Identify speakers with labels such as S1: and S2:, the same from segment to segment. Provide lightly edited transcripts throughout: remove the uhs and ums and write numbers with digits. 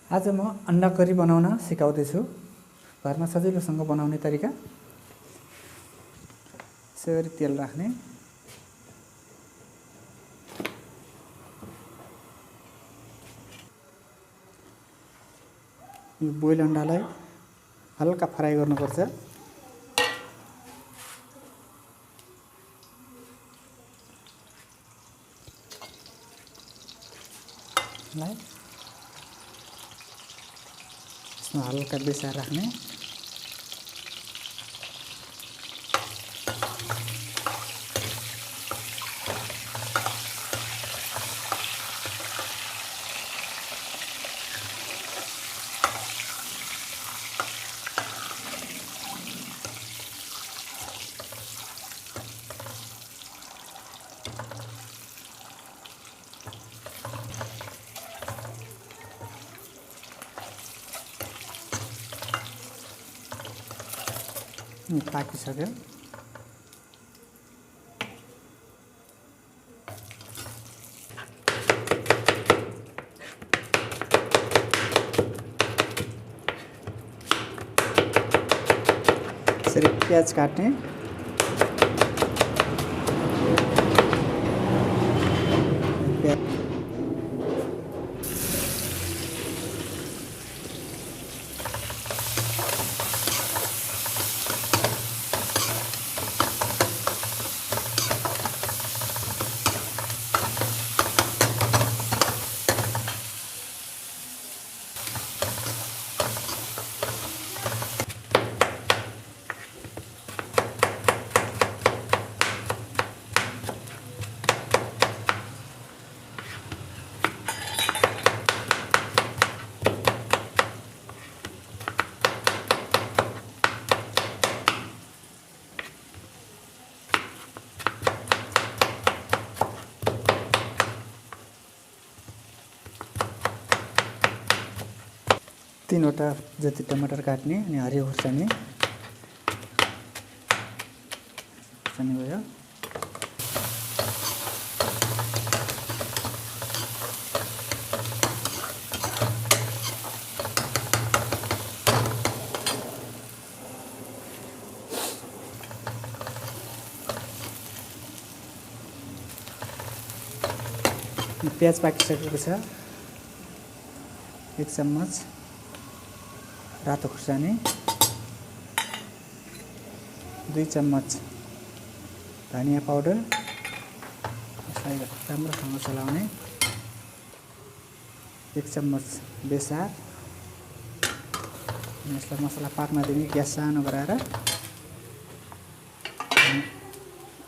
S1: आज म अन्डा करी बनाउन सिकाउँदैछु। घरमा सजिलोसँग बनाउने तरिका। यसरी तेल राख्ने, यो बोइल अन्डालाई हल्का फ्राई गर्नुपर्छ। यसमा हल्का बेसार राख्ने, पाकिसक्यो। यसरी प्याज काट्ने, तीनवटा जति टमाटर काट्ने अनि हरियो खुर्सानी भयो। प्याज पाकिसकेको छ। 1 चम्मच रातो खुर्सानी, 2 चम्मच धनिया पाउडर, यसलाई राम्रोसँग चलाउने, 1 चम्मच बेसार। यसलाई मसला पाक्न दिने, ग्यास सानो गराएर।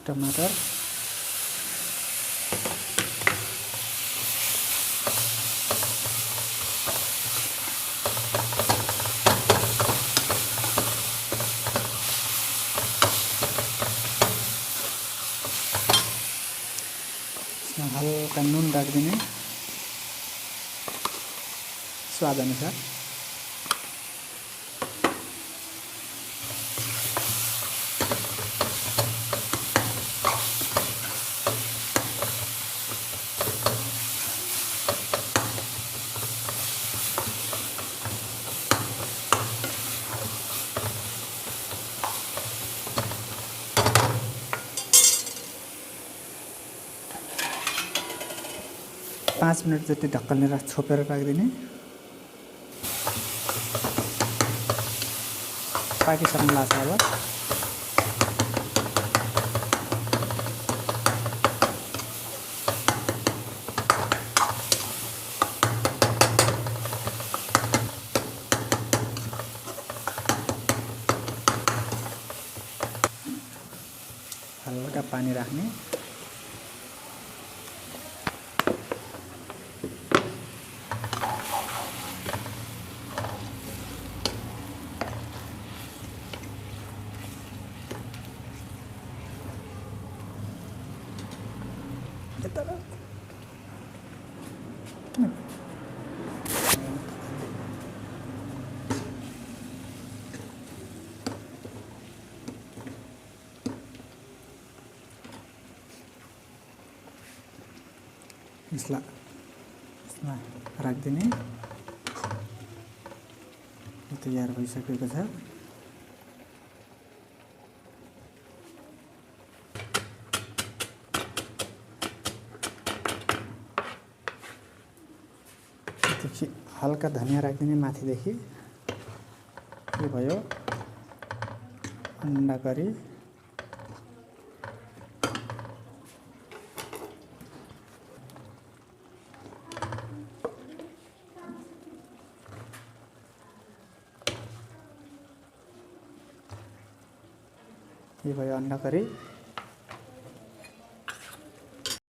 S1: टमाटर, हल्का नुन राखिदिने स्वाद अनुसार। पाँच मिनट जति ढक्कन छोपेर राखिदिने। पाकिसक्नु लाग्छ अब। हल्का पानी राख्ने, यसलाई राखिदिने। यो तयार भइसकेको छ। त्यसपछि हल्का धनिया राखिदिने माथिदेखि। यो भयो अन्डा करी। ये भयो अंडा करी।